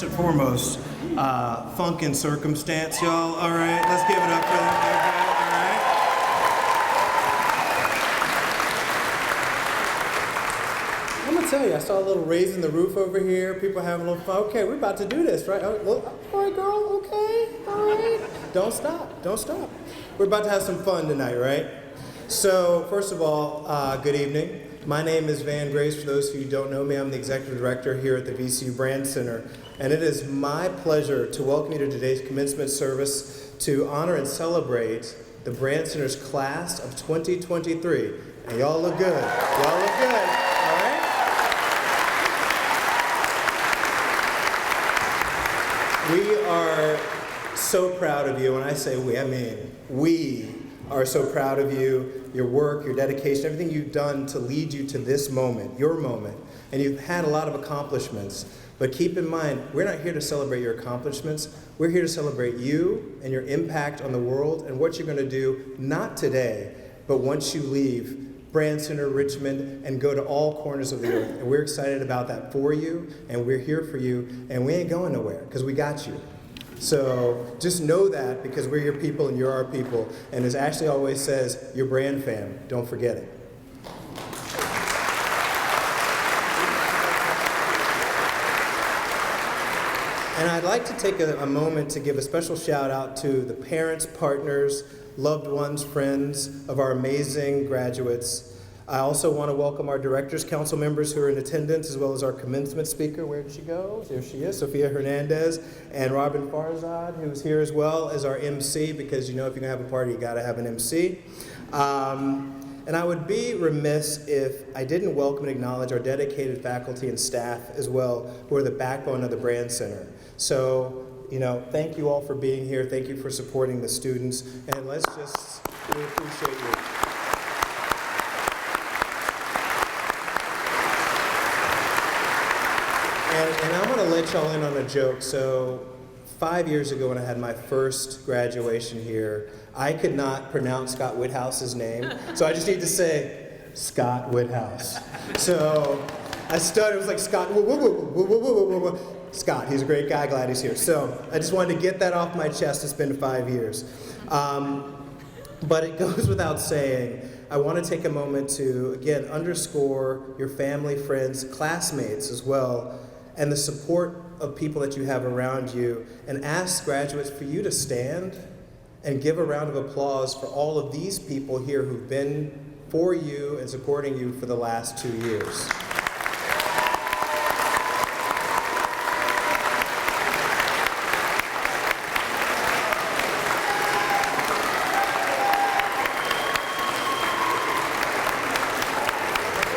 first and foremost, Funk and Circumstance, y'all. All right, let's give it up for them. Okay, all right. I'm gonna tell you, I saw a little raising the roof over here. People having a little fun. Okay, we're about to do this, right? Oh, well, all right, girl. Okay, all right. Don't stop. Don't stop. We're about to have some fun tonight, right? So, first of all, good evening. My name is Van Grace. For those who don't know me, I'm the Executive Director here at the VCU Brandcenter, and it is my pleasure to welcome you to today's commencement service to honor and celebrate the Brandcenter's class of 2023. And y'all look good. Y'all look good, all right? We are so proud of you. When I say we, I mean we are so proud of you, your work, your dedication, everything you've done to lead you to this moment, your moment. And you've had a lot of accomplishments. But keep in mind, we're not here to celebrate your accomplishments. We're here to celebrate you and your impact on the world and what you're going to do, not today, but once you leave Brandcenter, Richmond, and go to all corners of the earth. And we're excited about that for you, and we're here for you, and we ain't going nowhere because we got you. So just know that, because we're your people and you're our people. And as Ashley always says, your brand fam, don't forget it. And I'd like to take a moment to give a special shout out to the parents, partners, loved ones, friends of our amazing graduates. I also want to welcome our Directors Council members who are in attendance, as well as our commencement speaker. Where did she go? There she is, Sophia Hernandez, and Robin Farzad, who's here as well as our MC, because you know if you're going to have a party, you got to have an MC. And I would be remiss if I didn't welcome and acknowledge our dedicated faculty and staff as well, who are the backbone of the Brandcenter. So, you know, thank you all for being here. Thank you for supporting the students, and we appreciate you. And I'm going to let y'all in on a joke. So 5 years ago when I had my first graduation here, I could not pronounce Scott Whithouse's name. So I just need to say, Scott Whithouse. So I stuttered. It was like, Scott, Scott, he's a great guy. Glad he's here. So I just wanted to get that off my chest. It's been 5 years. But it goes without saying, I want to take a moment to, again, underscore your family, friends, classmates as well, and the support of people that you have around you, and ask graduates for you to stand and give a round of applause for all of these people here who've been for you and supporting you for the last 2 years.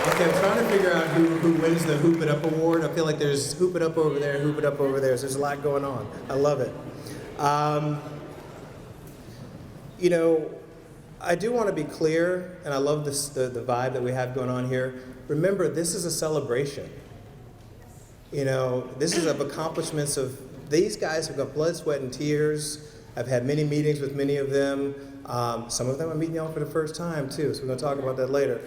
Okay, I'm trying to figure out who wins the Hoop It Up Award. I feel like there's Hoop It Up over there, Hoop It Up over there. So there's a lot going on. I love it. You know, I do want to be clear, and I love this, the vibe that we have going on here. Remember, this is a celebration. You know, this is of accomplishments of, these guys have got blood, sweat, and tears. I've had many meetings with many of them. Some of them I'm meeting y'all for the first time too, so we're going to talk about that later.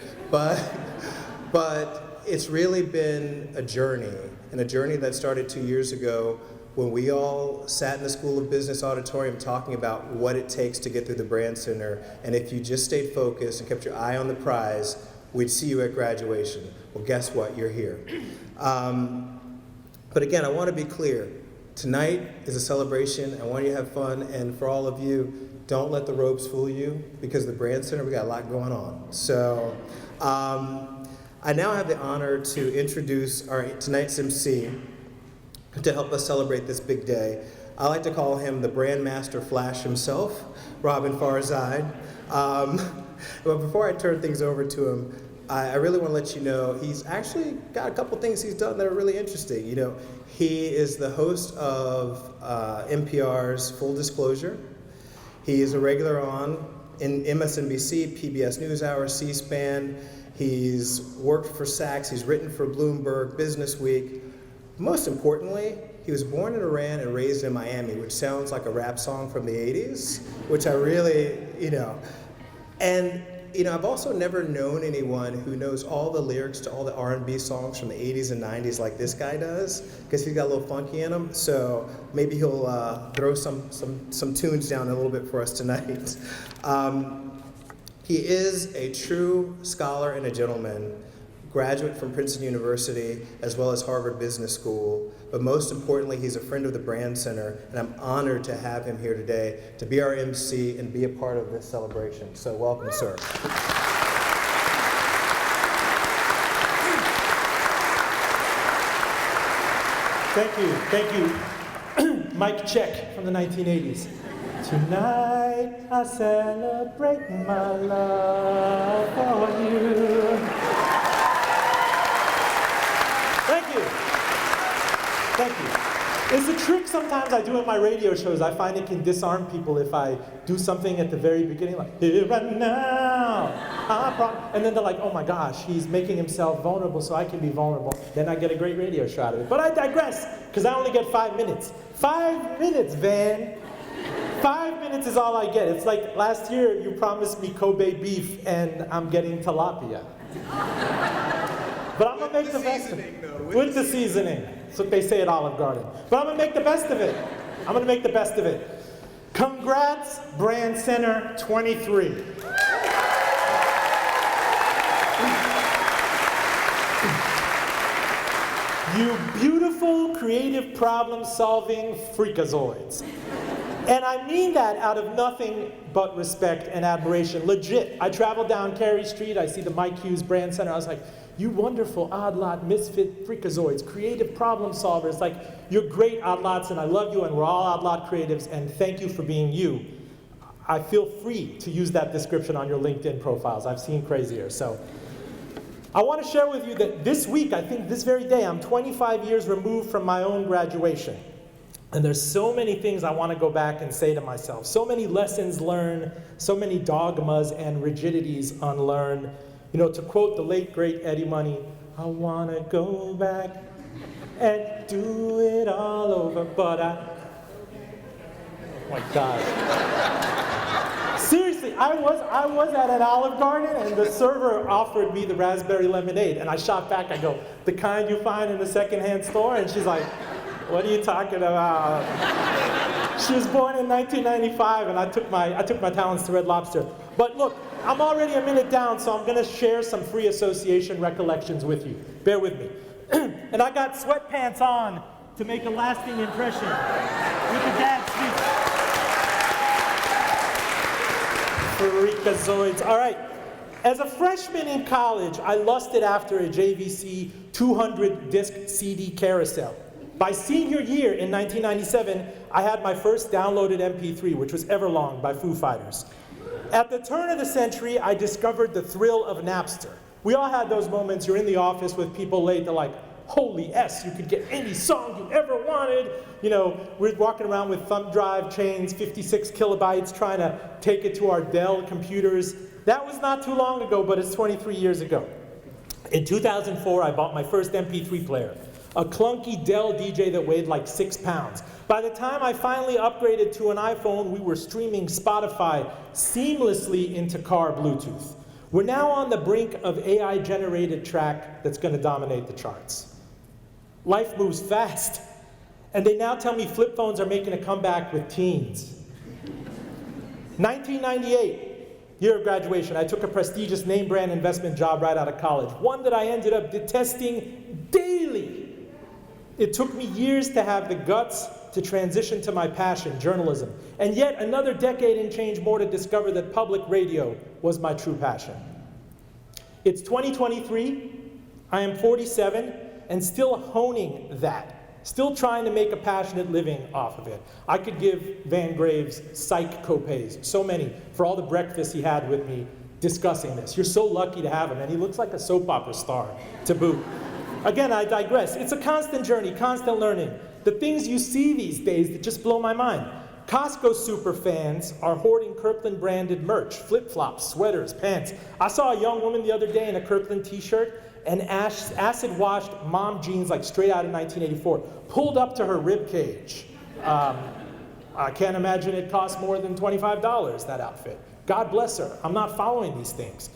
But it's really been a journey, and a journey that started 2 years ago when we all sat in the School of Business auditorium talking about what it takes to get through the Brandcenter, and if you just stayed focused and kept your eye on the prize, we'd see you at graduation. Well, guess what? You're here. But again, I want to be clear. Tonight is a celebration. I want you to have fun, and for all of you, don't let the robes fool you, because the Brandcenter, we got a lot going on. So I now have the honor to introduce tonight's MC to help us celebrate this big day. I like to call him the Brand Master Flash himself, Robin Farzad. But before I turn things over to him, I really want to let you know he's actually got a couple things he's done that are really interesting. You know, he is the host of NPR's Full Disclosure. He is a regular in MSNBC, PBS NewsHour, C-SPAN. He's worked for Saks. He's written for Bloomberg, Businessweek. Most importantly, he was born in Iran and raised in Miami, which sounds like a rap song from the 80s, which I really, you know. And I've also never known anyone who knows all the lyrics to all the R&B songs from the 80s and 90s like this guy does, because he's got a little funky in him. So maybe he'll throw some tunes down a little bit for us tonight. He is a true scholar and a gentleman, graduate from Princeton University as well as Harvard Business School. But most importantly, he's a friend of the Brandcenter, and I'm honored to have him here today to be our MC and be a part of this celebration. So welcome, sir. Thank you. Mic check from the 1980s. Tonight I celebrate my love for you. Thank you. It's a trick sometimes I do in my radio shows. I find it can disarm people if I do something at the very beginning, like, here right now. And then they're like, oh my gosh, he's making himself vulnerable so I can be vulnerable. Then I get a great radio show out of it. But I digress, because I only get 5 minutes. 5 minutes, Van. 5 minutes is all I get. It's like last year you promised me Kobe beef and I'm getting tilapia. But I'm gonna make the best of it. With the seasoning. That's what they say at Olive Garden. But I'm gonna make the best of it. Congrats, Brandcenter 23. You beautiful, creative, problem-solving freakazoids. And I mean that out of nothing but respect and admiration. Legit. I travel down Cary Street, I see the Mike Hughes Brandcenter, I was like, you wonderful odd lot misfit freakazoids, creative problem solvers. Like, you're great odd lots and I love you and we're all odd lot creatives and thank you for being you. I feel free to use that description on your LinkedIn profiles. I've seen crazier. So I want to share with you that this week, I think this very day, I'm 25 years removed from my own graduation. And there's so many things I want to go back and say to myself. So many lessons learned, so many dogmas and rigidities unlearned. To quote the late, great Eddie Money, I want to go back and do it all over, but oh my God. Seriously, I was at an Olive Garden and the server offered me the raspberry lemonade and I shot back, I go, the kind you find in the secondhand store? And she's like, what are you talking about? She was born in 1995 and I took my talents to Red Lobster. But look, I'm already a minute down, so I'm gonna share some free association recollections with you. Bear with me. And I got sweatpants on to make a lasting impression with the dad speech. Freakazoids. All right. As a freshman in college, I lusted after a JVC 200-disc CD carousel. By senior year in 1997, I had my first downloaded MP3, which was Everlong by Foo Fighters. At the turn of the century, I discovered the thrill of Napster. We all had those moments, you're in the office with people late, they're like, holy S, you could get any song you ever wanted. We're walking around with thumb drive chains, 56 kilobytes, trying to take it to our Dell computers. That was not too long ago, but it's 23 years ago. In 2004, I bought my first MP3 player, a clunky Dell DJ that weighed like 6 pounds. By the time I finally upgraded to an iPhone, we were streaming Spotify seamlessly into car Bluetooth. We're now on the brink of AI-generated track that's going to dominate the charts. Life moves fast, and they now tell me flip phones are making a comeback with teens. 1998, year of graduation, I took a prestigious name brand investment job right out of college, one that I ended up detesting daily. It took me years to have the guts to transition to my passion, journalism, and yet another decade and change more to discover that public radio was my true passion. It's 2023, I am 47, and still honing that, still trying to make a passionate living off of it. I could give Van Graves psych copays, so many, for all the breakfasts he had with me discussing this. You're so lucky to have him, and he looks like a soap opera star, to boot. Again, I digress. It's a constant journey, constant learning. The things you see these days that just blow my mind. Costco super fans are hoarding Kirkland branded merch, flip-flops, sweaters, pants. I saw a young woman the other day in a Kirkland t-shirt and acid-washed mom jeans like straight out of 1984, pulled up to her rib cage. I can't imagine it cost more than $25, that outfit. God bless her. I'm not following these things.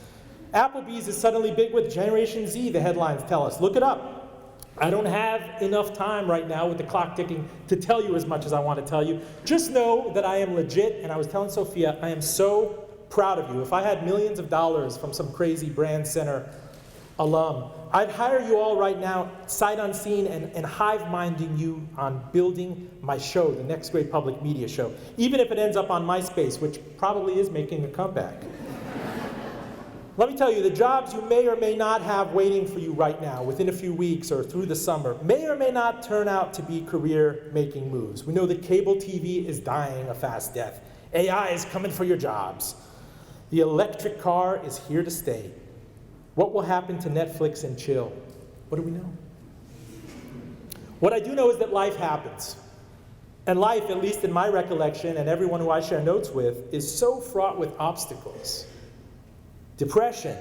Applebee's is suddenly big with Generation Z, the headlines tell us. Look it up. I don't have enough time right now with the clock ticking to tell you as much as I want to tell you. Just know that I am legit, and I was telling Sophia, I am so proud of you. If I had millions of dollars from some crazy Brandcenter alum, I'd hire you all right now, sight unseen, and hive-minding you on building my show, the next great public media show, even if it ends up on MySpace, which probably is making a comeback. Let me tell you, the jobs you may or may not have waiting for you right now, within a few weeks or through the summer, may or may not turn out to be career-making moves. We know that cable TV is dying a fast death. AI is coming for your jobs. The electric car is here to stay. What will happen to Netflix and chill? What do we know? What I do know is that life happens. And life, at least in my recollection, and everyone who I share notes with, is so fraught with obstacles. Depression,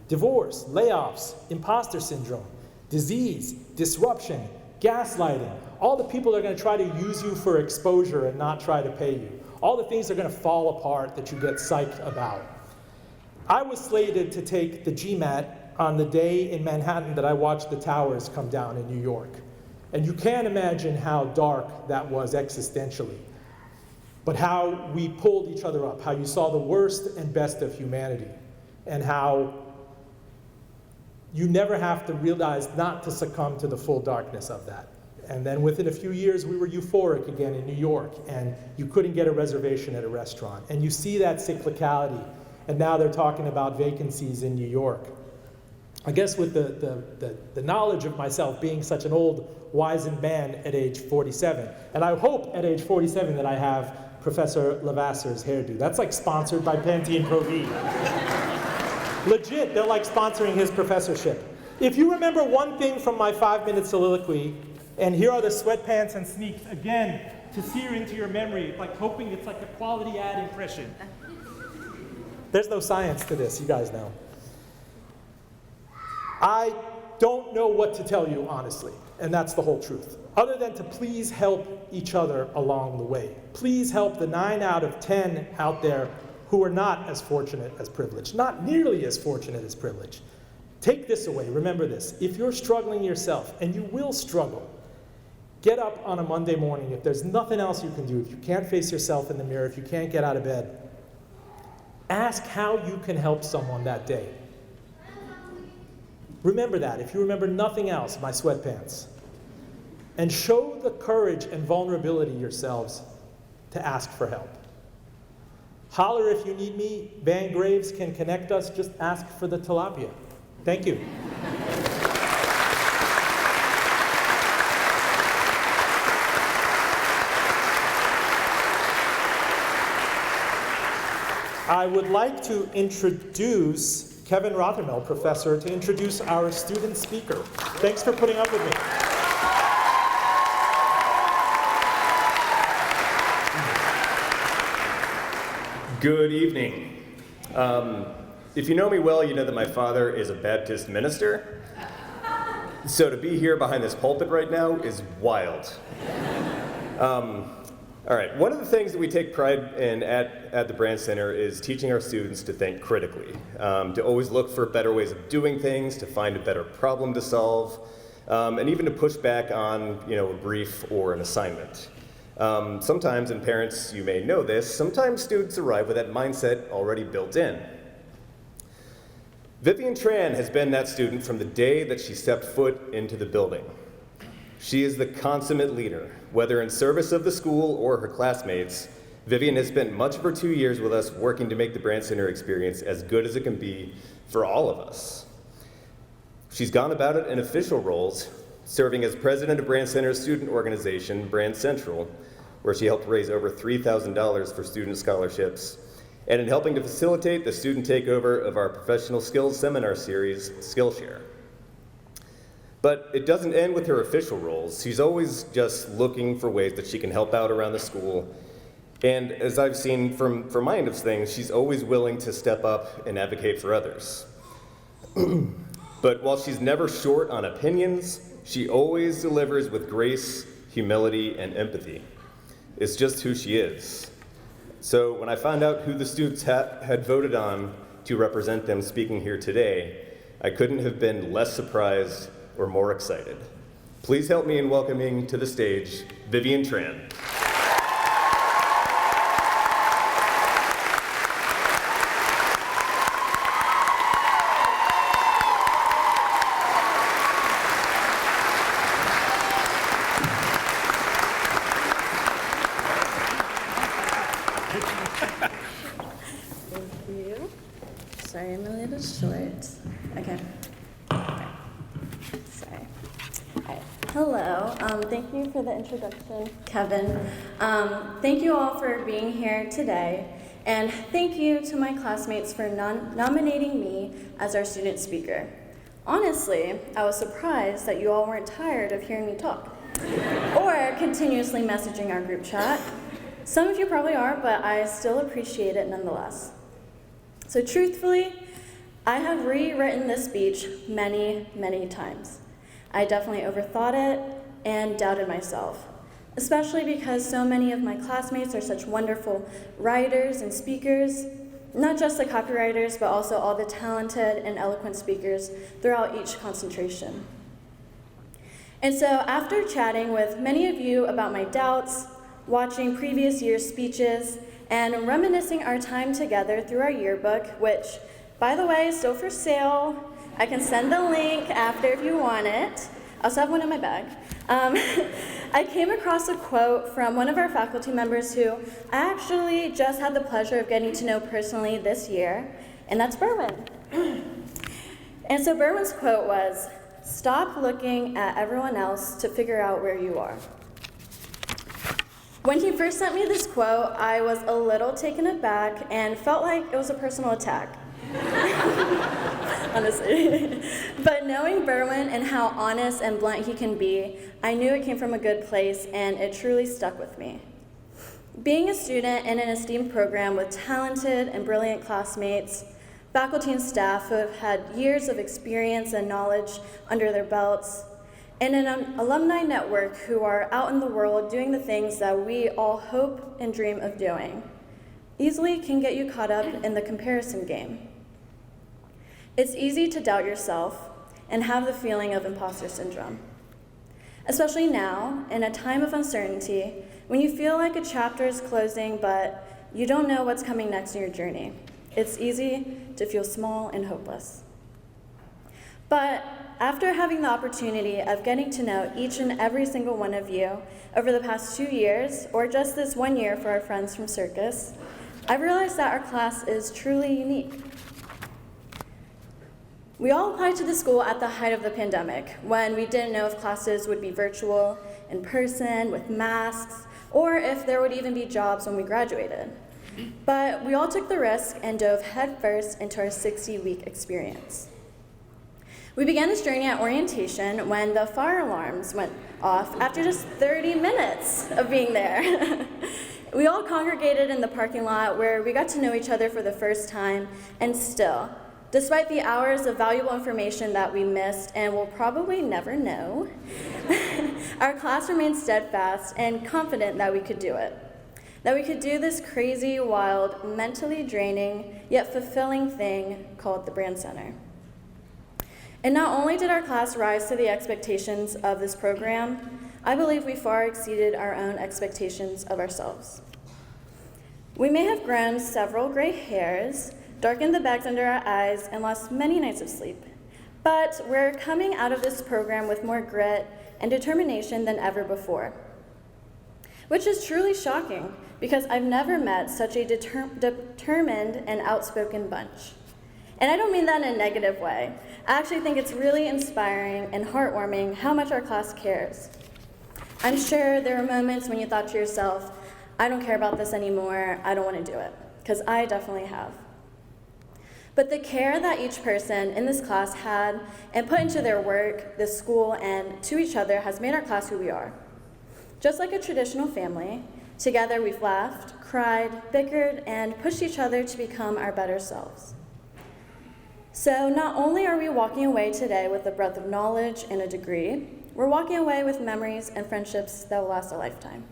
divorce, layoffs, imposter syndrome, disease, disruption, gaslighting. All the people that are going to try to use you for exposure and not try to pay you. All the things that are going to fall apart that you get psyched about. I was slated to take the GMAT on the day in Manhattan that I watched the towers come down in New York. And you can't imagine how dark that was existentially. But how we pulled each other up, how you saw the worst and best of humanity. And how you never have to realize not to succumb to the full darkness of that. And then within a few years, we were euphoric again in New York, and you couldn't get a reservation at a restaurant. And you see that cyclicality, and now they're talking about vacancies in New York. I guess with the knowledge of myself being such an old, wizened man at age 47, and I hope at age 47 that I have Professor Levasseur hairdo. That's like sponsored by Pantene Pro V. Legit, they're like sponsoring his professorship. If you remember one thing from my 5-minute soliloquy, and here are the sweatpants and sneaks, again, to sear into your memory, like hoping it's like a quality ad impression. There's no science to this, you guys know. I don't know what to tell you, honestly, and that's the whole truth, other than to please help each other along the way. Please help the 9 out of 10 out there who are not as fortunate as privileged, not nearly as fortunate as privileged. Take this away, remember this. If you're struggling yourself, and you will struggle, get up on a Monday morning. If there's nothing else you can do, if you can't face yourself in the mirror, if you can't get out of bed, ask how you can help someone that day. Remember that, if you remember nothing else, my sweatpants. And show the courage and vulnerability yourselves to ask for help. Holler if you need me. Van Graves can connect us. Just ask for the tilapia. Thank you. I would like to introduce Kevin Rothermel, professor, to introduce our student speaker. Thanks for putting up with me. Good evening. If you know me well, you know that my father is a Baptist minister. So to be here behind this pulpit right now is wild. All right, one of the things that we take pride in at the Brandcenter is teaching our students to think critically, to always look for better ways of doing things, to find a better problem to solve, and even to push back on, a brief or an assignment. Sometimes, and parents, you may know this, sometimes students arrive with that mindset already built in. Vivian Tran has been that student from the day that she stepped foot into the building. She is the consummate leader. Whether in service of the school or her classmates, Vivian has spent much of her 2 years with us working to make the Brandcenter experience as good as it can be for all of us. She's gone about it in official roles, serving as president of Brandcenter's student organization, Brand Central, where she helped raise over $3,000 for student scholarships, and in helping to facilitate the student takeover of our professional skills seminar series, Skillshare. But it doesn't end with her official roles. She's always just looking for ways that she can help out around the school. And as I've seen from my end of things, she's always willing to step up and advocate for others. But while she's never short on opinions, she always delivers with grace, humility, and empathy. It's just who she is. So when I found out who the students had voted on to represent them speaking here today, I couldn't have been less surprised or more excited. Please help me in welcoming to the stage Vivian Tran. Sorry, I'm a little short. Okay. Sorry. All right. Hello. Thank you for the introduction, Kevin. Thank you all for being here today. And thank you to my classmates for nominating me as our student speaker. Honestly, I was surprised that you all weren't tired of hearing me talk or continuously messaging our group chat. Some of you probably are, but I still appreciate it nonetheless. So truthfully, I have rewritten this speech many, many times. I definitely overthought it and doubted myself, especially because so many of my classmates are such wonderful writers and speakers, not just the copywriters, but also all the talented and eloquent speakers throughout each concentration. And so after chatting with many of you about my doubts, watching previous year's speeches, and reminiscing our time together through our yearbook, which, by the way, is still for sale. I can send the link after if you want it. I also have one in my bag. I came across a quote from one of our faculty members who I actually just had the pleasure of getting to know personally this year, and that's Berwin. And so Berwin's quote was, "Stop looking at everyone else to figure out where you are." When he first sent me this quote, I was a little taken aback and felt like it was a personal attack. Honestly. But knowing Berwin and how honest and blunt he can be, I knew it came from a good place and it truly stuck with me. Being a student in an esteemed program with talented and brilliant classmates, faculty and staff who have had years of experience and knowledge under their belts, and an alumni network who are out in the world doing the things that we all hope and dream of doing, easily can get you caught up in the comparison game. It's easy to doubt yourself and have the feeling of imposter syndrome. Especially now, in a time of uncertainty, when you feel like a chapter is closing but you don't know what's coming next in your journey. It's easy to feel small and hopeless. But after having the opportunity of getting to know each and every single one of you over the past 2 years, or just this 1 year for our friends from Circus, I've realized that our class is truly unique. We all applied to the school at the height of the pandemic, when we didn't know if classes would be virtual, in person, with masks, or if there would even be jobs when we graduated. But we all took the risk and dove headfirst into our 60-week experience. We began this journey at orientation when the fire alarms went off after just 30 minutes of being there. We all congregated in the parking lot where we got to know each other for the first time, and still, despite the hours of valuable information that we missed and will probably never know, our class remained steadfast and confident that we could do it. That we could do this crazy, wild, mentally draining, yet fulfilling thing called the Brandcenter. And not only did our class rise to the expectations of this program, I believe we far exceeded our own expectations of ourselves. We may have grown several gray hairs, darkened the bags under our eyes, and lost many nights of sleep. But we're coming out of this program with more grit and determination than ever before. Which is truly shocking, because I've never met such a determined and outspoken bunch. And I don't mean that in a negative way. I actually think it's really inspiring and heartwarming how much our class cares. I'm sure there are moments when you thought to yourself, I don't care about this anymore, I don't want to do it, because I definitely have. But the care that each person in this class had and put into their work, this school, and to each other has made our class who we are. Just like a traditional family, together we've laughed, cried, bickered, and pushed each other to become our better selves. So not only are we walking away today with a breadth of knowledge and a degree, we're walking away with memories and friendships that will last a lifetime.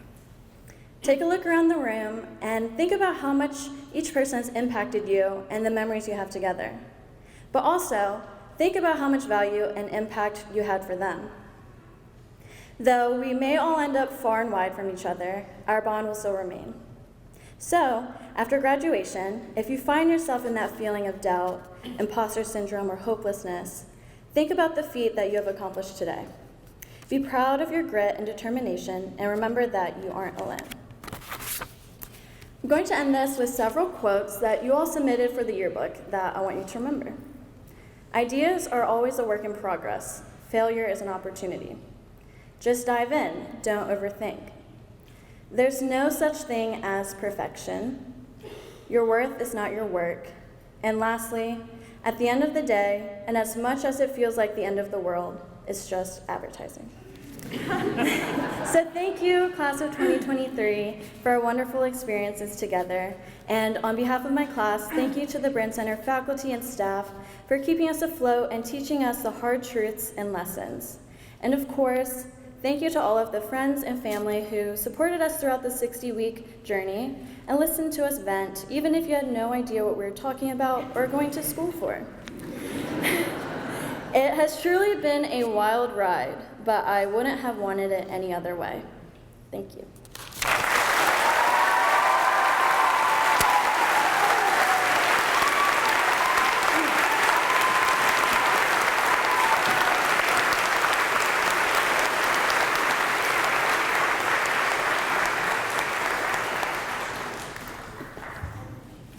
Take a look around the room and think about how much each person has impacted you and the memories you have together. But also, think about how much value and impact you had for them. Though we may all end up far and wide from each other, our bond will still remain. So, after graduation, if you find yourself in that feeling of doubt, imposter syndrome, or hopelessness, think about the feat that you have accomplished today. Be proud of your grit and determination, and remember that you aren't alone. I'm going to end this with several quotes that you all submitted for the yearbook that I want you to remember. Ideas are always a work in progress. Failure is an opportunity. Just dive in, don't overthink. There's no such thing as perfection. Your worth is not your work. And lastly, at the end of the day, and as much as it feels like the end of the world, it's just advertising. So thank you, class of 2023, for our wonderful experiences together. And on behalf of my class, thank you to the Brandcenter faculty and staff for keeping us afloat and teaching us the hard truths and lessons. And of course, thank you to all of the friends and family who supported us throughout the 60-week journey and listened to us vent, even if you had no idea what we were talking about or going to school for. It has truly been a wild ride, but I wouldn't have wanted it any other way. Thank you.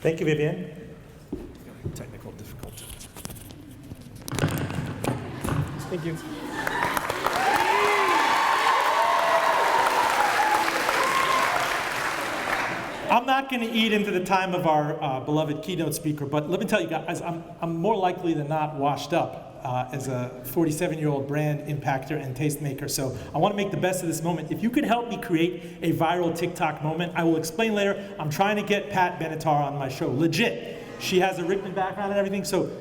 Thank you, Vivian. Technical difficulty. Thank you. I'm not going to eat into the time of our beloved keynote speaker, but let me tell you guys, I'm more likely than not washed up as a 47-year-old brand impactor and tastemaker. So I want to make the best of this moment. If you could help me create a viral TikTok moment, I will explain later. I'm trying to get Pat Benatar on my show, legit. She has a Rickman background and everything. So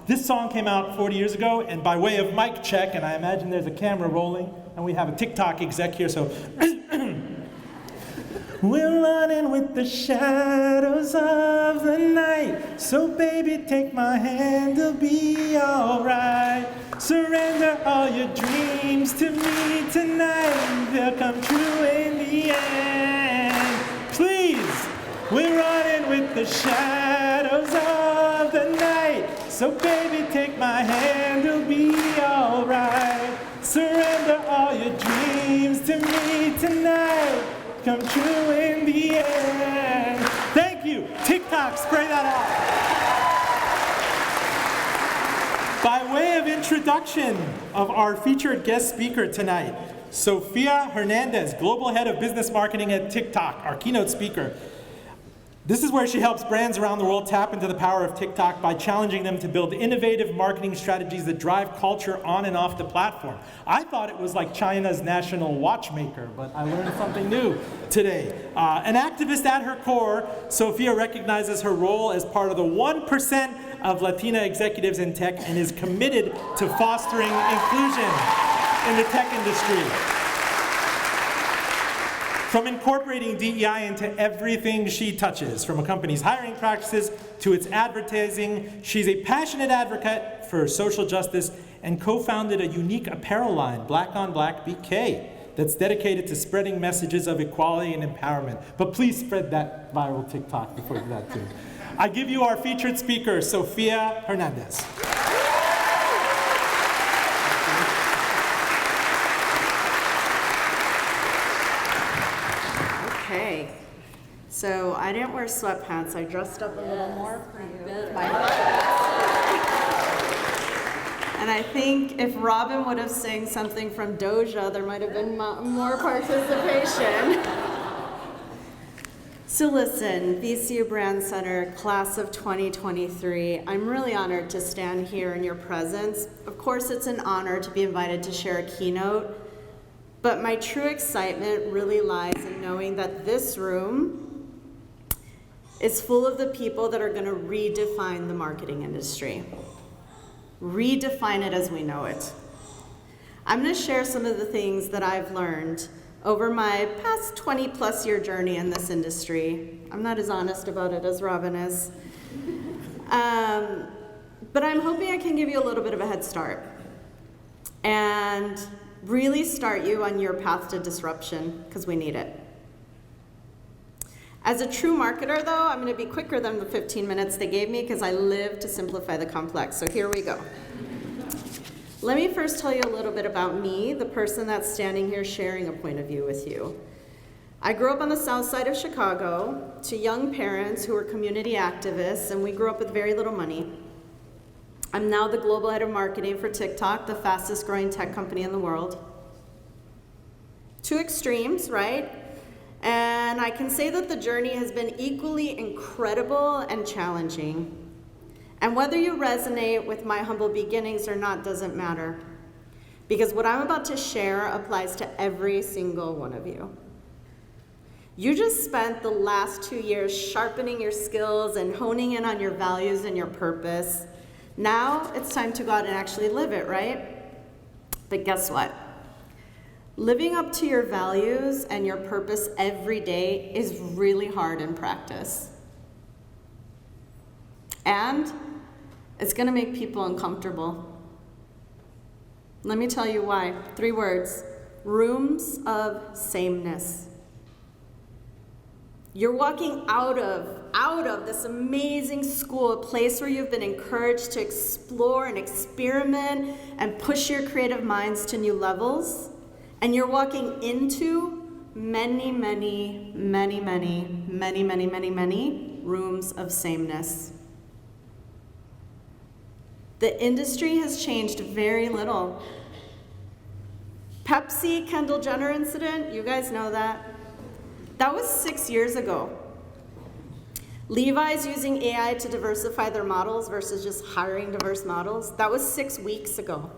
this song came out 40 years ago, and by way of mic check, and I imagine there's a camera rolling, and we have a TikTok exec here, so we're running with the shadows of the night. So baby, take my hand, it'll be alright. Surrender all your dreams to me tonight. They'll come true in the end. Please, we're running with the shadows of the night. So baby, take my hand, it'll be alright. Surrender all your dreams to me tonight. Come true in the end. Thank you. TikTok, spray that out. By way of introduction of our featured guest speaker tonight, Sofia Hernandez, Global Head of Business Marketing at TikTok, our keynote speaker. This is where she helps brands around the world tap into the power of TikTok by challenging them to build innovative marketing strategies that drive culture on and off the platform. I thought it was like China's national watchmaker, but I learned something new today. An activist at her core, Sofia recognizes her role as part of the 1% of Latina executives in tech and is committed to fostering inclusion in the tech industry. From incorporating DEI into everything she touches, from a company's hiring practices to its advertising, she's a passionate advocate for social justice and co-founded a unique apparel line, Black on Black BK, that's dedicated to spreading messages of equality and empowerment. But please spread that viral TikTok before you do that too. I give you our featured speaker, Sofia Hernandez. Okay, so I didn't wear sweatpants. I dressed up a little more for you. And I think if Robin would have sang something from Doja, there might have been more participation. So listen, VCU Brandcenter, class of 2023, I'm really honored to stand here in your presence. Of course, it's an honor to be invited to share a keynote. But my true excitement really lies in knowing that this room is full of the people that are going to redefine the marketing industry. Redefine it as we know it. I'm going to share some of the things that I've learned over my past 20+ year journey in this industry. I'm not as honest about it as Robin is. But I'm hoping I can give you a little bit of a head start and really start you on your path to disruption, because we need it. As a true marketer, though, I'm going to be quicker than the 15 minutes they gave me, because I live to simplify the complex. So here we go. Let me first tell you a little bit about me, the person that's standing here sharing a point of view with you. I grew up on the south side of Chicago to young parents who were community activists, and we grew up with very little money. I'm now the global head of marketing for TikTok, the fastest growing tech company in the world. Two extremes, right? And I can say that the journey has been equally incredible and challenging. And whether you resonate with my humble beginnings or not doesn't matter, because what I'm about to share applies to every single one of you. You just spent the last 2 years sharpening your skills and honing in on your values and your purpose. Now it's time to go out and actually live it, right? But guess what? Living up to your values and your purpose every day is really hard in practice. And it's going to make people uncomfortable. Let me tell you why. 3 words: rooms of sameness. You're walking out of this amazing school, a place where you've been encouraged to explore and experiment and push your creative minds to new levels. And you're walking into many rooms of sameness. The industry has changed very little. Pepsi Kendall Jenner incident, you guys know that. That was 6 years ago. Levi's using AI to diversify their models versus just hiring diverse models. That was 6 weeks ago.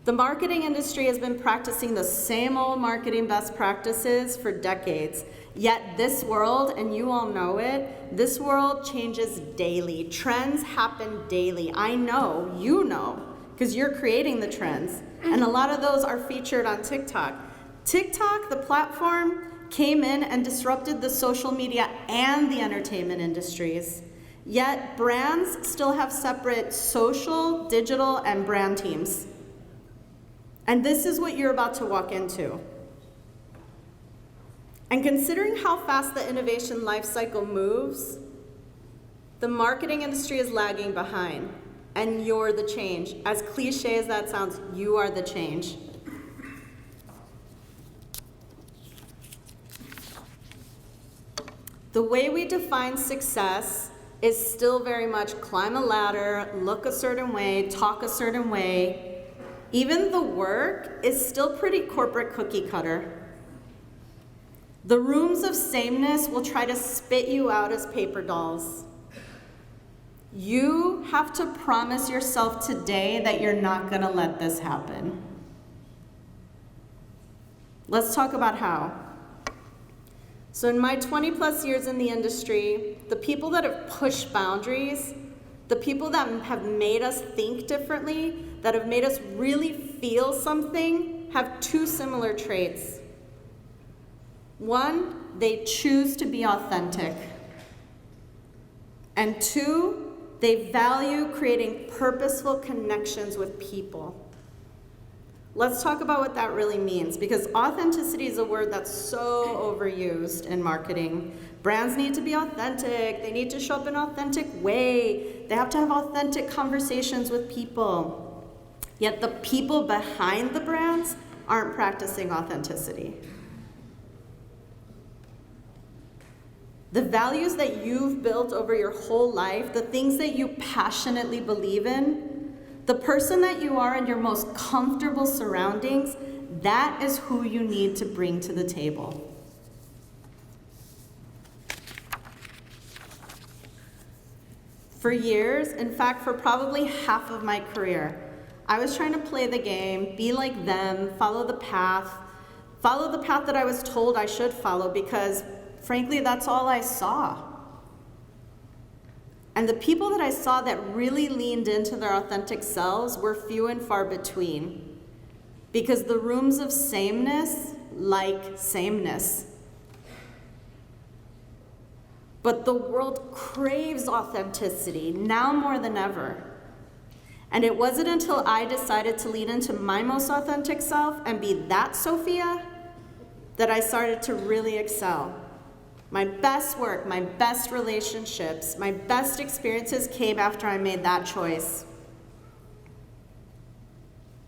The marketing industry has been practicing the same old marketing best practices for decades. Yet this world, and you all know it, this world changes daily. Trends happen daily. I know, you know, because you're creating the trends. And a lot of those are featured on TikTok. TikTok, the platform, came in and disrupted the social media and the entertainment industries. Yet brands still have separate social, digital, and brand teams. And this is what you're about to walk into. And considering how fast the innovation life cycle moves, the marketing industry is lagging behind, and you're the change. As cliche as that sounds, you are the change. The way we define success is still very much climb a ladder, look a certain way, talk a certain way. Even the work is still pretty corporate cookie cutter. The rooms of sameness will try to spit you out as paper dolls. You have to promise yourself today that you're not going to let this happen. Let's talk about how. So in my 20+ years in the industry, the people that have pushed boundaries, the people that have made us think differently, that have made us really feel something, have 2 similar traits. 1, they choose to be authentic. And 2, they value creating purposeful connections with people. Let's talk about what that really means, because authenticity is a word that's so overused in marketing. Brands need to be authentic. They need to show up in an authentic way. They have to have authentic conversations with people. Yet the people behind the brands aren't practicing authenticity. The values that you've built over your whole life, the things that you passionately believe in, the person that you are in your most comfortable surroundings, that is who you need to bring to the table. For years, in fact, for probably half of my career, I was trying to play the game, be like them, follow the path that I was told I should follow, because frankly, that's all I saw. And the people that I saw that really leaned into their authentic selves were few and far between. because the rooms of sameness like sameness. But the world craves authenticity now more than ever. And it wasn't until I decided to lean into my most authentic self and be that Sophia that I started to really excel. My best work, my best relationships, my best experiences came after I made that choice.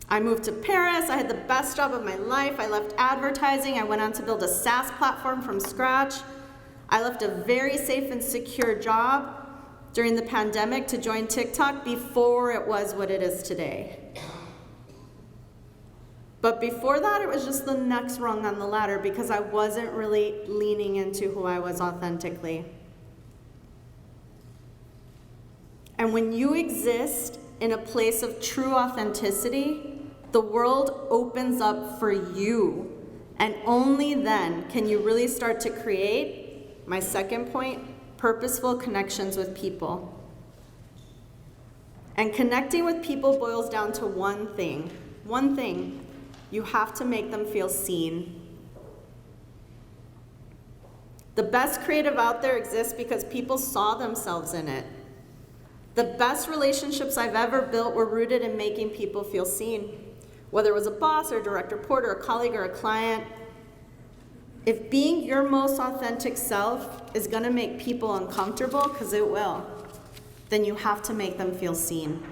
I moved to Paris, I had the best job of my life, I left advertising, I went on to build a SaaS platform from scratch. I left a very safe and secure job during the pandemic to join TikTok before it was what it is today. But before that, it was just the next rung on the ladder because I wasn't really leaning into who I was authentically. And when you exist in a place of true authenticity, the world opens up for you. And only then can you really start to create, my second point, purposeful connections with people. And connecting with people boils down to one thing. One thing. You have to make them feel seen. The best creative out there exists because people saw themselves in it. The best relationships I've ever built were rooted in making people feel seen. Whether it was a boss or a direct report or a colleague or a client, if being your most authentic self is gonna make people uncomfortable, because it will, then you have to make them feel seen.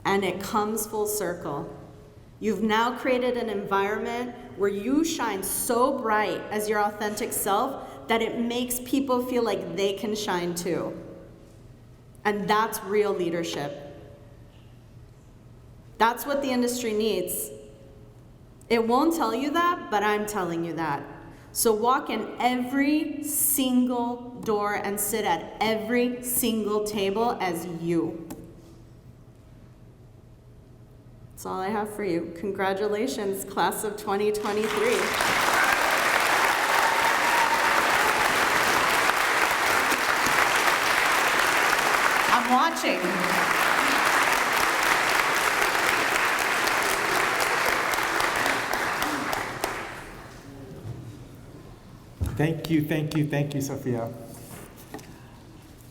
And it comes full circle. You've now created an environment where you shine so bright as your authentic self that it makes people feel like they can shine too. And that's real leadership. That's what the industry needs. It won't tell you that, but I'm telling you that. So walk in every single door and sit at every single table as you. That's all I have for you. Congratulations, class of 2023. I'm watching. Thank you, Sophia.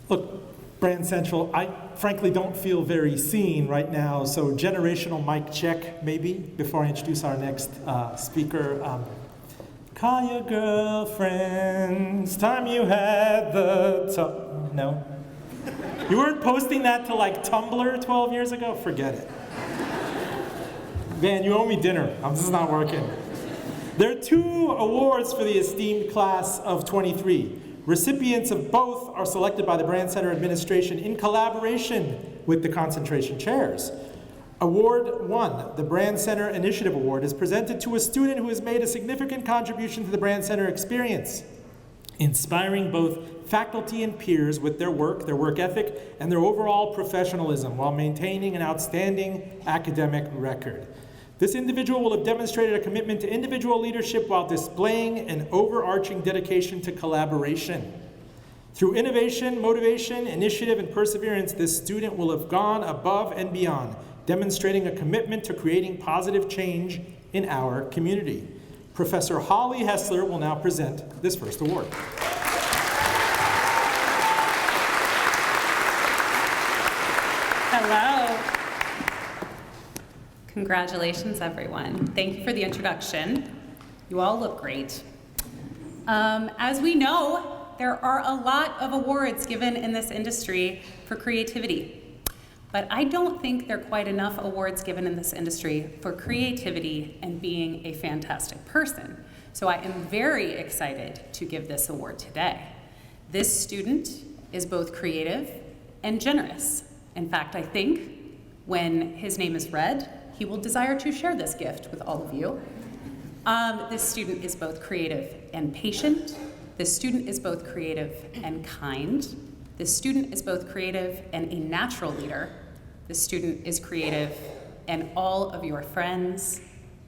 Look, Brand Central, I frankly don't feel very seen right now, so generational mic check, maybe, before I introduce our next speaker. Call your girlfriends, time you had the time. No? You weren't posting that to like Tumblr 12 years ago? Forget it. Van, you owe me dinner. This is not working. There are 2 awards for the esteemed class of 23. Recipients of both are selected by the Brandcenter administration in collaboration with the concentration chairs. Award 1, the Brandcenter Initiative Award, is presented to a student who has made a significant contribution to the Brandcenter experience, inspiring both faculty and peers with their work ethic, and their overall professionalism while maintaining an outstanding academic record. This individual will have demonstrated a commitment to individual leadership while displaying an overarching dedication to collaboration. Through innovation, motivation, initiative, and perseverance, this student will have gone above and beyond, demonstrating a commitment to creating positive change in our community. Professor Holly Hessler will now present this first award. Hello. Congratulations, everyone. Thank you for the introduction. You all look great. As we know, there are a lot of awards given in this industry for creativity, but I don't think there are quite enough awards given in this industry for creativity and being a fantastic person. So I am very excited to give this award today. This student is both creative and generous. In fact, I think when his name is read, he will desire to share this gift with all of you. This student is both creative and patient. This student is both creative and kind. This student is both creative and a natural leader. This student is creative and all of your friends.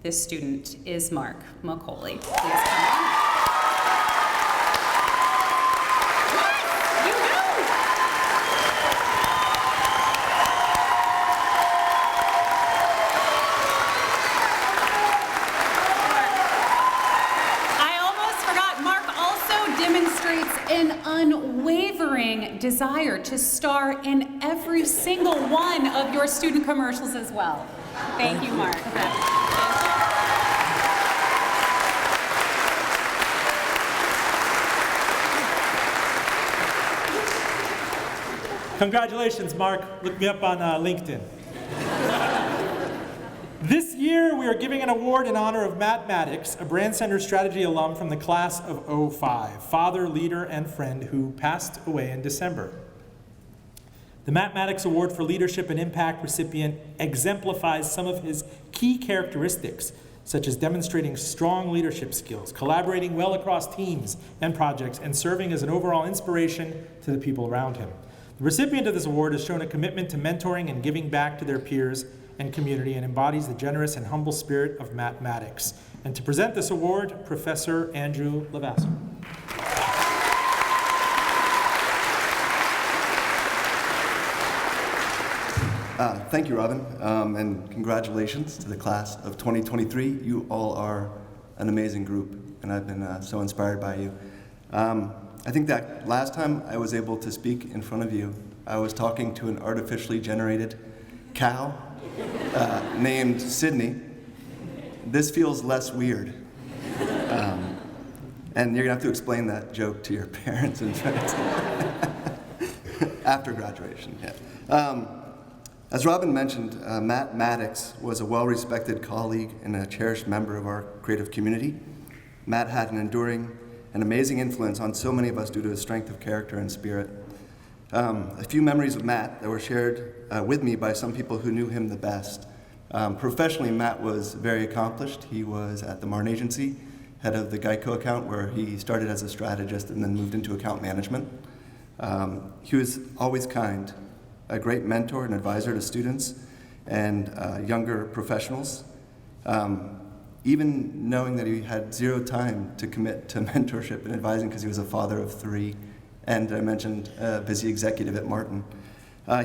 This student is Mark Macaulay. Please come on. unwavering desire to star in every single one of your student commercials as well. Thank you, Mark. Congratulations, Mark. Look me up on LinkedIn. This year, we are giving an award in honor of Matt Maddox, a Brandcenter Strategy alum from the class of '05, father, leader, and friend who passed away in December. The Matt Maddox Award for Leadership and Impact recipient exemplifies some of his key characteristics, such as demonstrating strong leadership skills, collaborating well across teams and projects, and serving as an overall inspiration to the people around him. The recipient of this award has shown a commitment to mentoring and giving back to their peers and community and embodies the generous and humble spirit of Matt Maddox. And to present this award, Professor Andrew Levasseur. Thank you, Robin, and congratulations to the class of 2023. You all are an amazing group, and I've been so inspired by you. I think that last time I was able to speak in front of you, I was talking to an artificially generated cow named Sydney. This feels less weird. And you're gonna have to explain that joke to your parents and friends after graduation. Yeah. As Robin mentioned, Matt Maddox was a well-respected colleague and a cherished member of our creative community. Matt had an enduring and amazing influence on so many of us due to his strength of character and spirit. A few memories of Matt that were shared with me by some people who knew him the best. Professionally, Matt was very accomplished. He was at the Martin Agency, head of the Geico account, where he started as a strategist and then moved into account management. He was always kind, a great mentor and advisor to students and younger professionals. Even knowing that he had zero time to commit to mentorship and advising because he was a father of 3, and I mentioned a busy executive at Martin.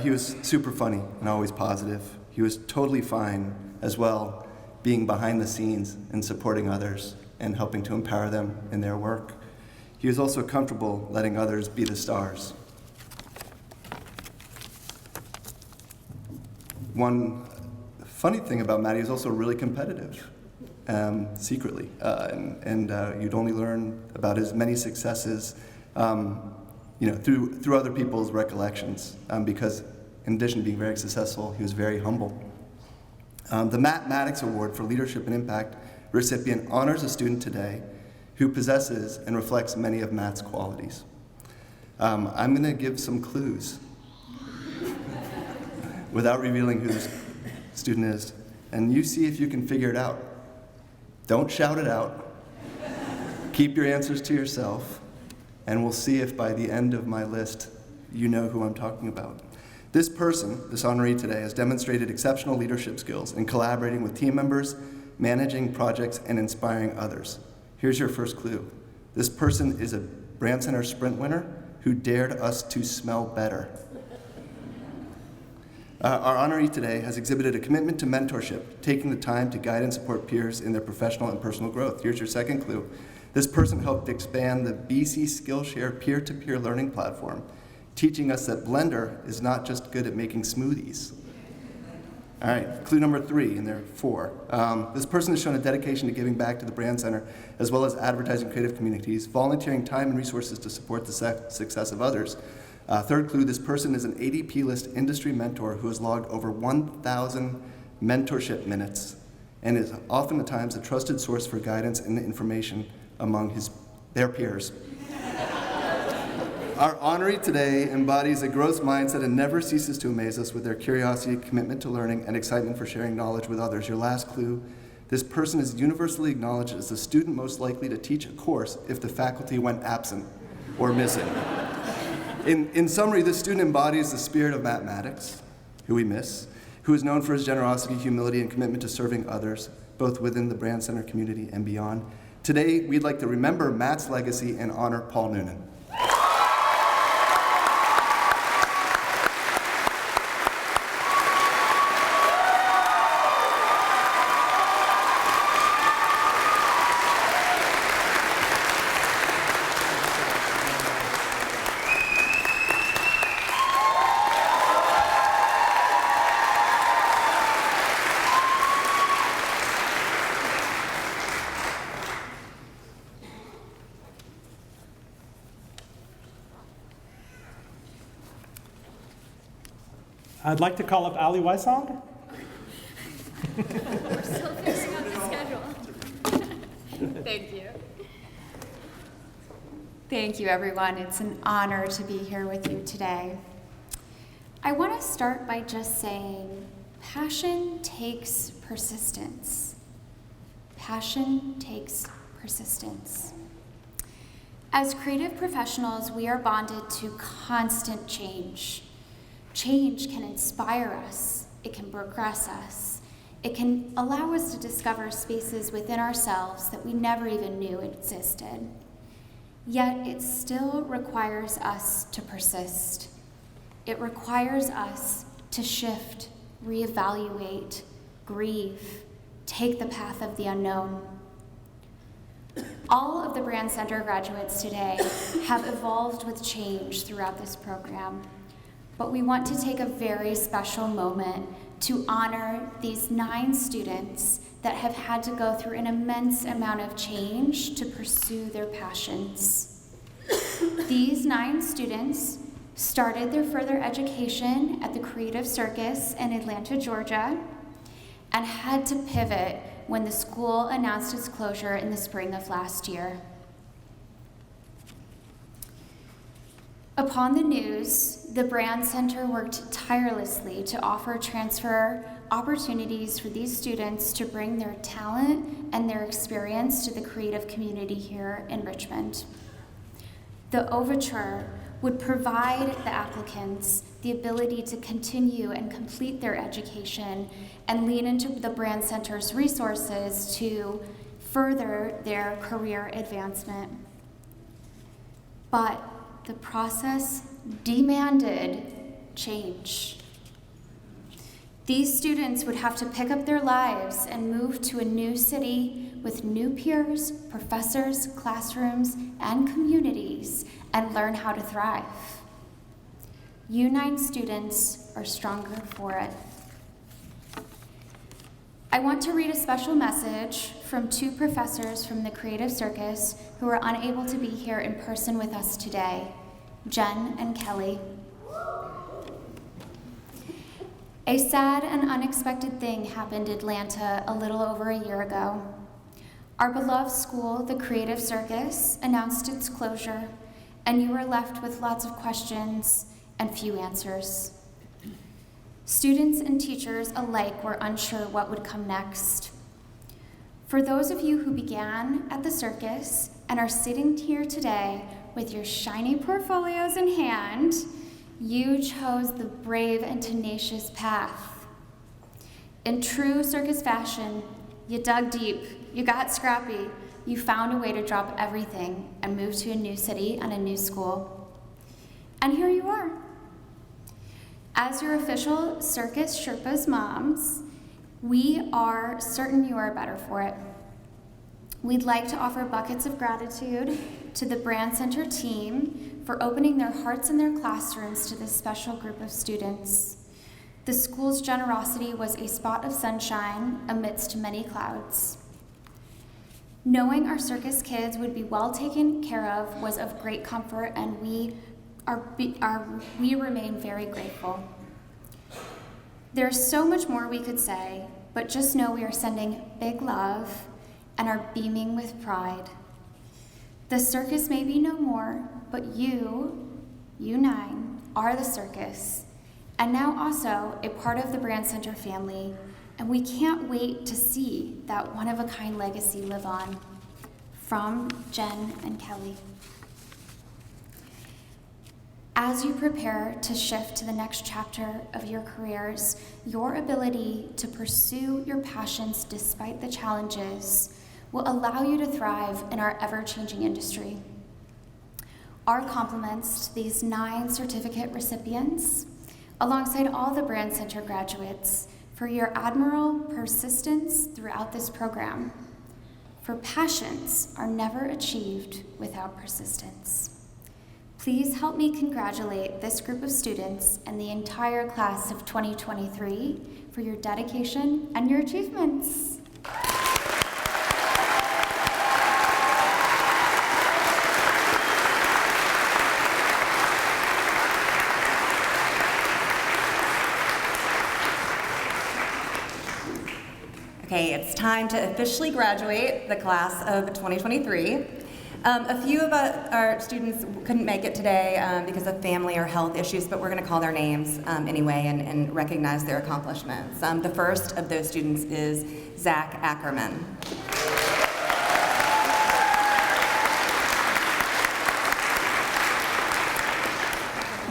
He was super funny and always positive. He was totally fine as well being behind the scenes and supporting others and helping to empower them in their work. He was also comfortable letting others be the stars. One funny thing about Matt, he was also really competitive. Secretly, and you'd only learn about his many successes, through other people's recollections. Because in addition to being very successful, he was very humble. The Matt Maddox Award for Leadership and Impact recipient honors a student today who possesses and reflects many of Matt's qualities. I'm going to give some clues without revealing who this student is, and you see if you can figure it out. Don't shout it out. Keep your answers to yourself, and we'll see if by the end of my list you know who I'm talking about. This person, this honoree today, has demonstrated exceptional leadership skills in collaborating with team members, managing projects, and inspiring others. Here's your first clue. This person is a Brandcenter Sprint winner who dared us to smell better. Our honoree today has exhibited a commitment to mentorship, taking the time to guide and support peers in their professional and personal growth. Here's your second clue. This person helped expand the BC Skillshare peer-to-peer learning platform, teaching us that Blender is not just good at making smoothies. All right, clue number 3, and there are 4. This person has shown a dedication to giving back to the Brandcenter, as well as advertising creative communities, volunteering time and resources to support the success of others. Third clue, this person is an ADP list industry mentor who has logged over 1,000 mentorship minutes and is oftentimes a trusted source for guidance and information among their peers. Our honoree today embodies a growth mindset and never ceases to amaze us with their curiosity, commitment to learning, and excitement for sharing knowledge with others. Your last clue, this person is universally acknowledged as the student most likely to teach a course if the faculty went absent or missing. In summary, this student embodies the spirit of Matt Maddox, who we miss, who is known for his generosity, humility, and commitment to serving others, both within the Brandcenter community and beyond. Today, we'd like to remember Matt's legacy and honor Paul Noonan. I'd like to call up Ali Weissong. We're still figuring out the schedule. Thank you. Thank you, everyone. It's an honor to be here with you today. I want to start by just saying, passion takes persistence. Passion takes persistence. As creative professionals, we are bonded to constant change. Change can inspire us. It can progress us. It can allow us to discover spaces within ourselves that we never even knew existed. Yet it still requires us to persist. It requires us to shift, reevaluate, grieve, take the path of the unknown. All of the Brandcenter graduates today have evolved with change throughout this program, but we want to take a very special moment to honor these 9 students that have had to go through an immense amount of change to pursue their passions. These 9 students started their further education at the Creative Circus in Atlanta, Georgia, and had to pivot when the school announced its closure in the spring of last year. Upon the news, the Brandcenter worked tirelessly to offer transfer opportunities for these students to bring their talent and their experience to the creative community here in Richmond. The overture would provide the applicants the ability to continue and complete their education and lean into the Brandcenter's resources to further their career advancement. But the process demanded change. These students would have to pick up their lives and move to a new city with new peers, professors, classrooms, and communities, and learn how to thrive. You 9 students are stronger for it. I want to read a special message from 2 professors from the Creative Circus who are unable to be here in person with us today, Jen and Kelly. A sad and unexpected thing happened in Atlanta a little over a year ago. Our beloved school, the Creative Circus, announced its closure, and you were left with lots of questions and few answers. Students and teachers alike were unsure what would come next. For those of you who began at the circus and are sitting here today with your shiny portfolios in hand, you chose the brave and tenacious path. In true circus fashion, you dug deep, you got scrappy, you found a way to drop everything and move to a new city and a new school. And here you are. As your official Circus Sherpa's moms, we are certain you are better for it. We'd like to offer buckets of gratitude to the Brandcenter team for opening their hearts and their classrooms to this special group of students. The school's generosity was a spot of sunshine amidst many clouds. Knowing our circus kids would be well taken care of was of great comfort, and we remain very grateful. There's so much more we could say, but just know we are sending big love and are beaming with pride. The circus may be no more, but you 9, are the circus, and now also a part of the Brandcenter family, and we can't wait to see that one-of-a-kind legacy live on. From Jen and Kelly. As you prepare to shift to the next chapter of your careers, your ability to pursue your passions despite the challenges will allow you to thrive in our ever-changing industry. Our compliments to these 9 certificate recipients, alongside all the Brandcenter graduates, for your admirable persistence throughout this program. For passions are never achieved without persistence. Please help me congratulate this group of students and the entire class of 2023 for your dedication and your achievements. Okay, it's time to officially graduate the class of 2023. A few of our students couldn't make it today because of family or health issues, but we're going to call their names anyway and recognize their accomplishments. The first of those students is Zach Ackerman.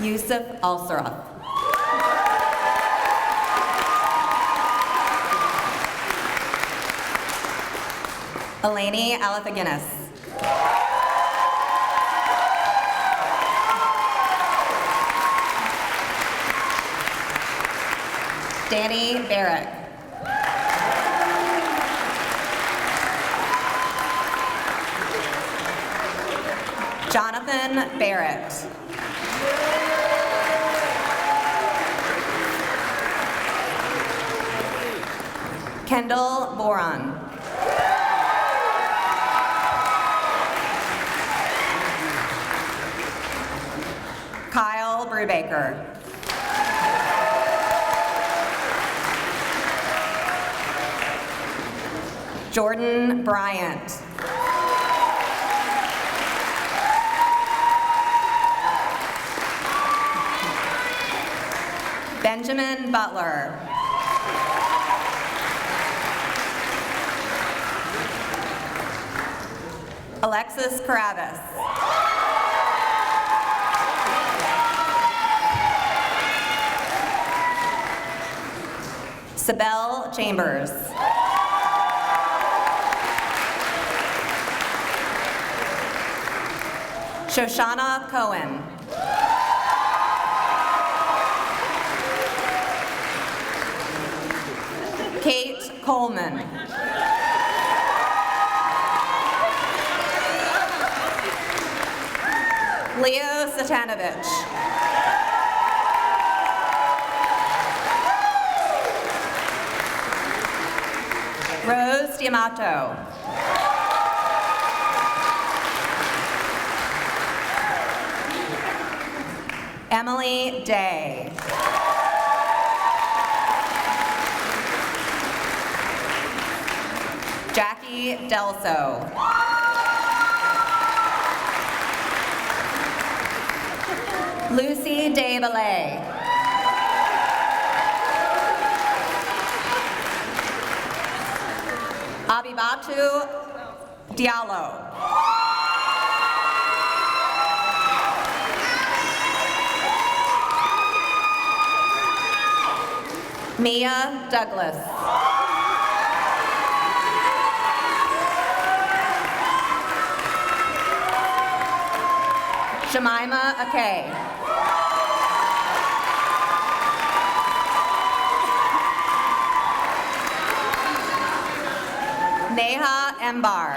Yusuf Al-Saraf. Eleni Alathaginis. Danny Barrett. Jonathan Barrett. Kendall Boron. Kyle Brubaker. Jordan Bryant. Benjamin Butler. Alexis Karavis. Sibel Chambers. Shoshana Cohen. Kate Coleman. Leo Satanovich. Rose D'Amato. Emily Day. Jackie Delso. Lucy DeValay. Abibatu Diallo. Mia Douglas. Jemima Akay. Neha Embar.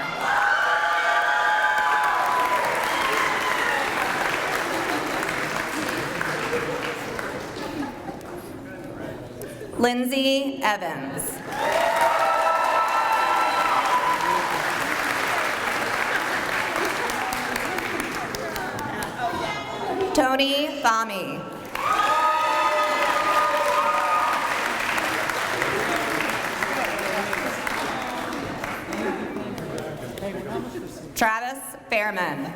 Lindsay Evans. Tony Thami. Travis Fairman.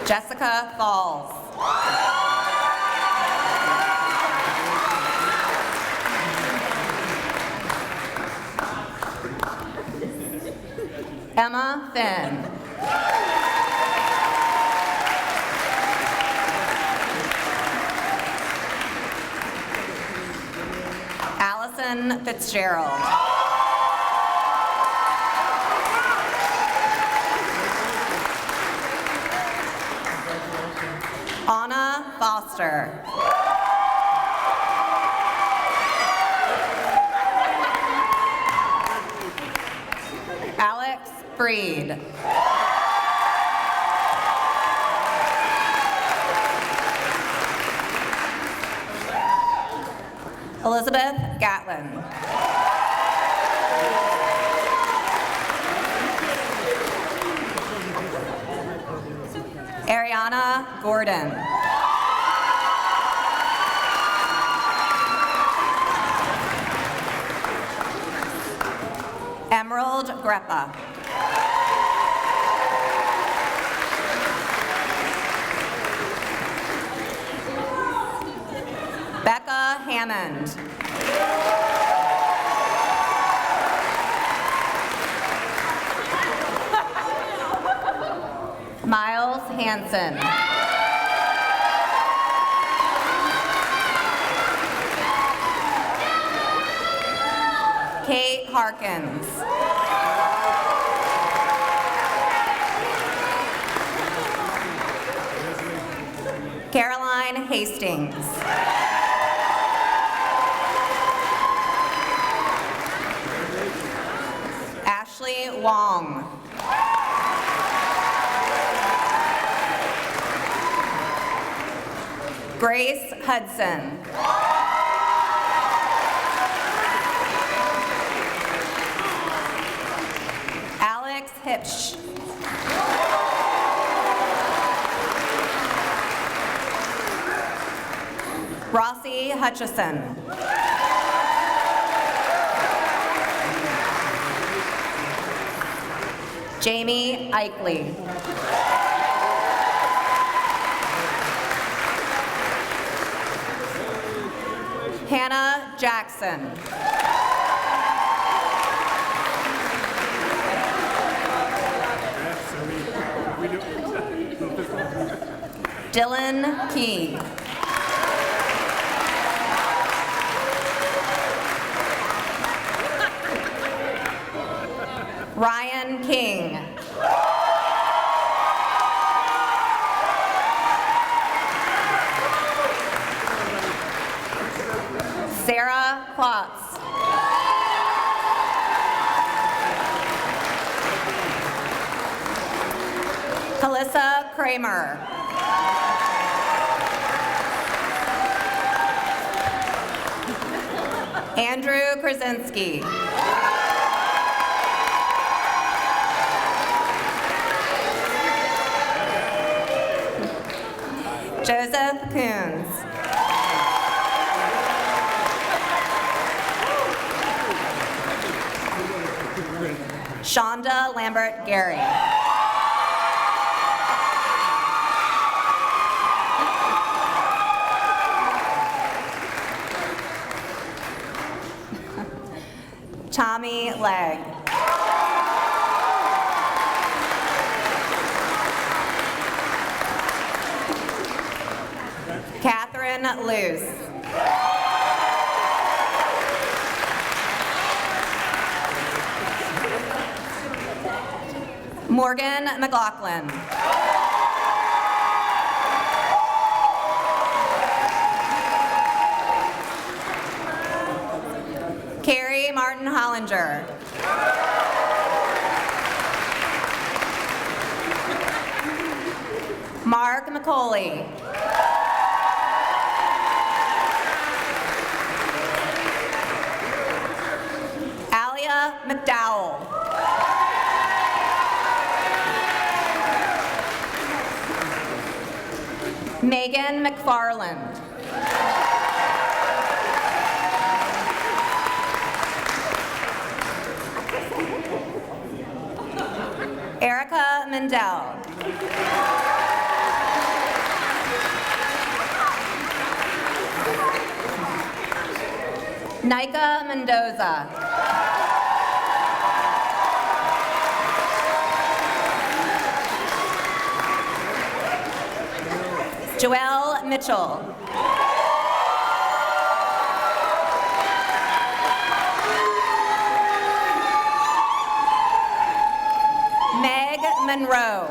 Jessica Falls. Emma Finn. Allison Fitzgerald. Anna Foster. Alex Freed. Elizabeth Gatlin. Ariana Gordon. Emerald Greppa. Becca Hammond. Miles Hansen. Kate Harkins. Caroline Hastings. Ashley Wong. Grace Hudson. Alex Hipsch. Rossi Hutchison. Jamie Eichley. Hannah Jackson. Dylan Key. Ryan King. Sarah Klotz. Calissa Kramer. Andrew Krasinski. Joseph Coons. Shonda Lambert Gary. Tommy Legg. Catherine Luce. Morgan McLaughlin. Carrie Martin Hollinger. Mark McCauley. Alia McDowell. Megan McFarland. Erica Mendel. Nika Mendoza. Joelle Mitchell. Meg Monroe.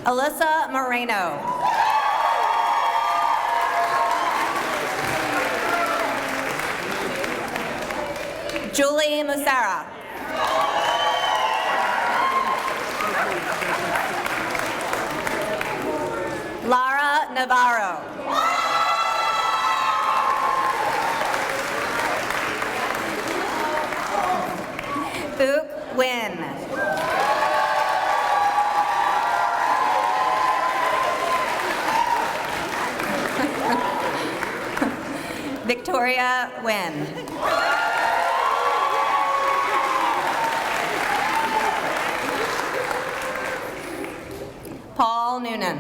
Alyssa Moreno. Julie Musara. Lara Navarro. Fook Win. Victoria Nguyen. Paul Noonan.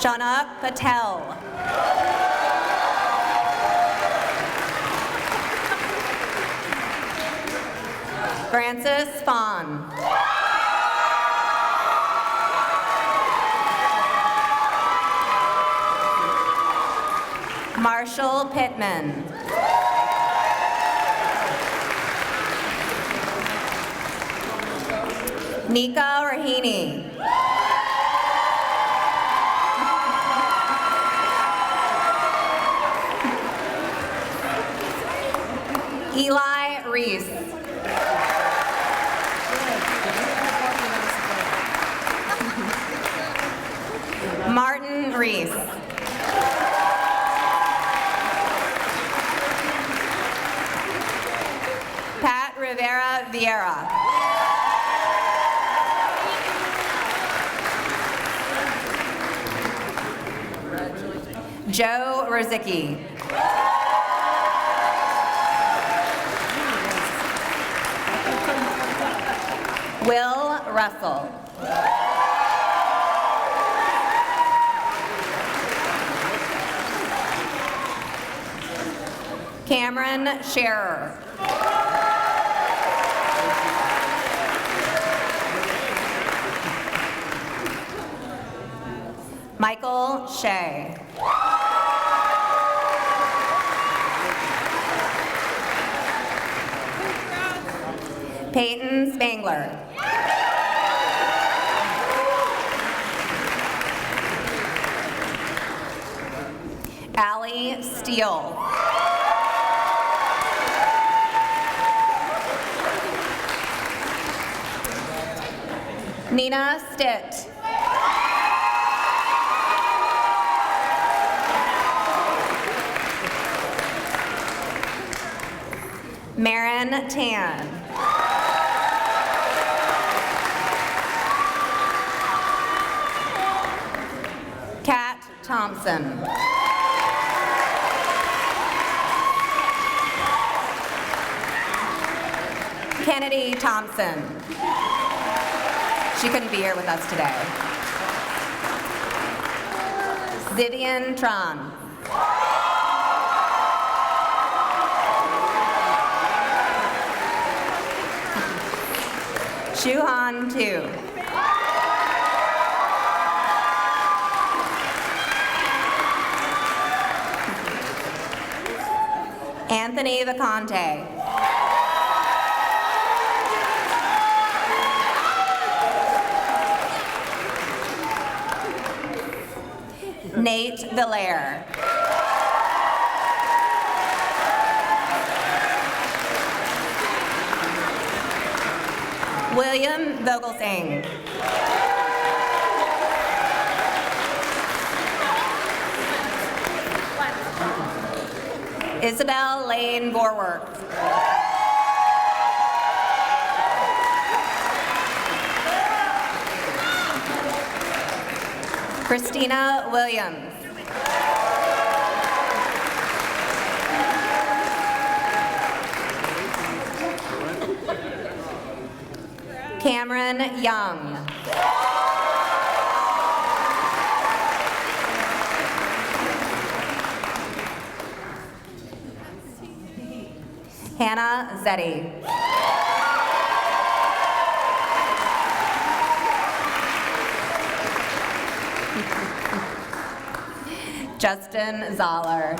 Shanak Patel. Francis Fawn. Marshall Pittman. Nika Rahini. Eli Reese. Martin Reese. Pat Rivera Vieira. Joe Rozicki. Will Russell. Cameron Scherer. Michael Shea. Peyton Spangler. Allie Steele. Nina Stitt. Marin Tan. Kat Thompson. Kennedy Thompson. She couldn't be here with us today. Vivian Tron. Shuhan Tu. Anthony Viconte. Nate Villaire. William Vogelsang. Isabel Lane Vorwerk. Christina Williams. Cameron Young. Hannah Zetti. Justin Zoller.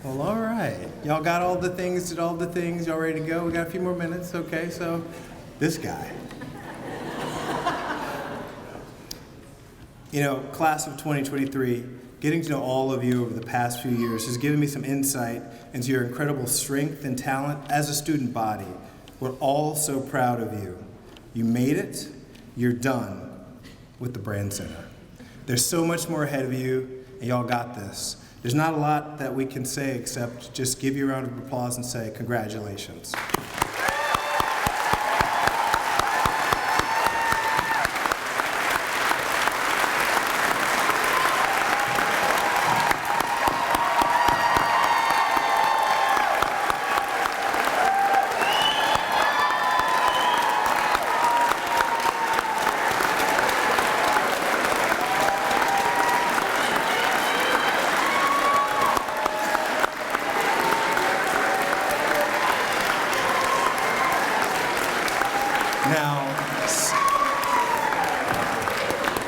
Well, all right. Y'all got all the things, did all the things, y'all ready to go? We got a few more minutes, okay, so this guy. You know, class of 2023, getting to know all of you over the past few years has given me some insight into your incredible strength and talent as a student body. We're all so proud of you. You made it, you're done with the Brandcenter. There's so much more ahead of you, and y'all got this. There's not a lot that we can say except just give you a round of applause and say congratulations.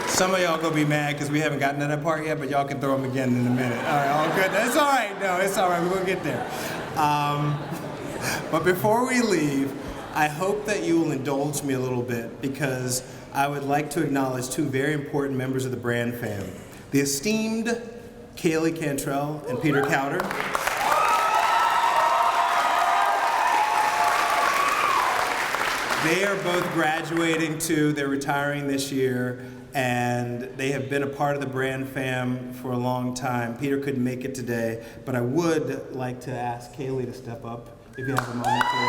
Some of y'all gonna be mad because we haven't gotten to that part yet, but y'all can throw them again in a minute. All right, all good. It's all right. No, it's all right. We're gonna get there. But before we leave, I hope that you will indulge me a little bit because I would like to acknowledge two very important members of the Brand fam, the esteemed Kaylee Cantrell and Peter Cowder. They are both graduating too. They're retiring this year, and they have been a part of the Brand fam for a long time. Peter couldn't make it today, but I would like to ask Kaylee to step up if you have a moment to.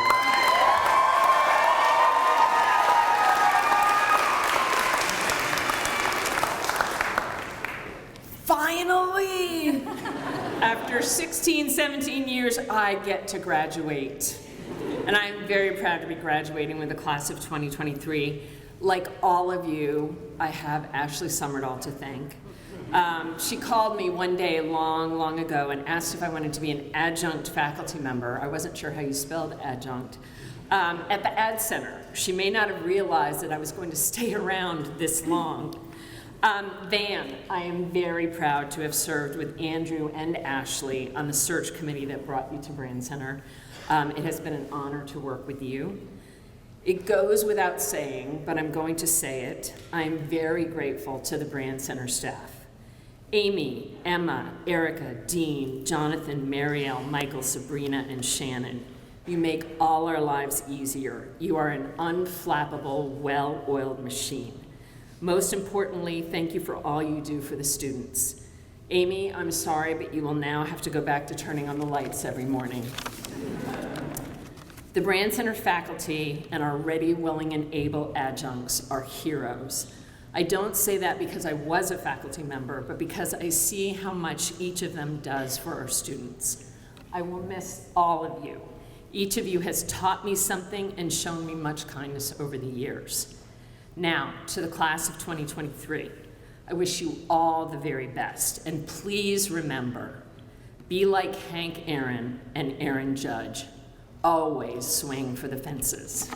Finally! After 16, 17 years, I get to graduate. And I'm very proud to be graduating with the class of 2023. Like all of you, I have Ashley Summerdahl to thank. She called me one day long ago and asked if I wanted to be an adjunct faculty member. I wasn't sure how you spelled adjunct. At the Ad Center. She may not have realized that I was going to stay around this long. Van, I am very proud to have served with Andrew and Ashley on the search committee that brought you to Brandcenter. It has been an honor to work with you. It goes without saying, but I'm going to say it. I'm very grateful to the Brandcenter staff. Amy, Emma, Erica, Dean, Jonathan, Marielle, Michael, Sabrina, and Shannon. You make all our lives easier. You are an unflappable, well-oiled machine. Most importantly, thank you for all you do for the students. Amy, I'm sorry, but you will now have to go back to turning on the lights every morning. The Brandcenter faculty and our ready, willing, and able adjuncts are heroes. I don't say that because I was a faculty member, but because I see how much each of them does for our students. I will miss all of you. Each of you has taught me something and shown me much kindness over the years. Now, to the class of 2023, I wish you all the very best, and please remember, be like Hank Aaron and Aaron Judge. Always swing for the fences.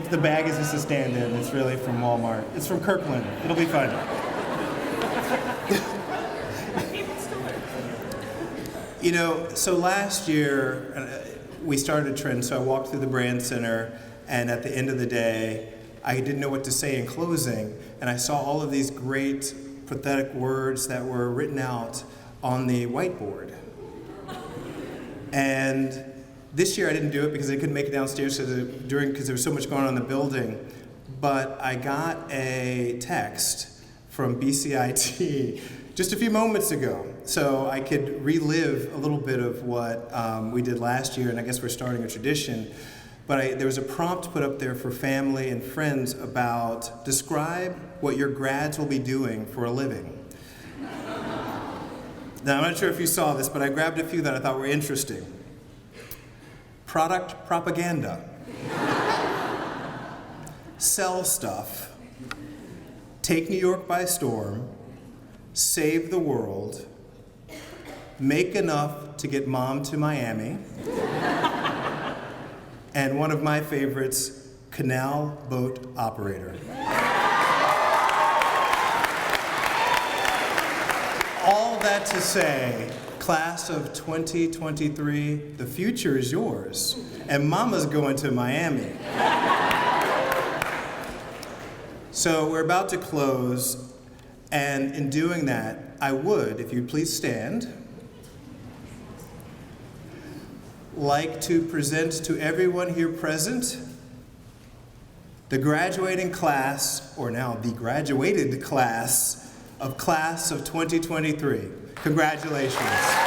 The bag is just a stand-in. It's really from Walmart. It's from Kirkland. It'll be fun. You know, so last year we started a trend. So I walked through the Brandcenter, and at the end of the day, I didn't know what to say in closing, and I saw all of these great pathetic words that were written out on the whiteboard. And this year I didn't do it because I couldn't make it downstairs because there was so much going on in the building. But I got a text from BCIT just a few moments ago, so I could relive a little bit of what we did last year, and I guess we're starting a tradition. But there was a prompt put up there for family and friends about describe what your grads will be doing for a living. Now, I'm not sure if you saw this, but I grabbed a few that I thought were interesting. product propaganda, sell stuff, take New York by storm, save the world, make enough to get mom to Miami, and one of my favorites, canal boat operator. All that to say, class of 2023, the future is yours, and mama's going to Miami. So we're about to close, and in doing that, I would, if you'd please stand, like to present to everyone here present the graduating class, or now the graduated class of 2023. Congratulations.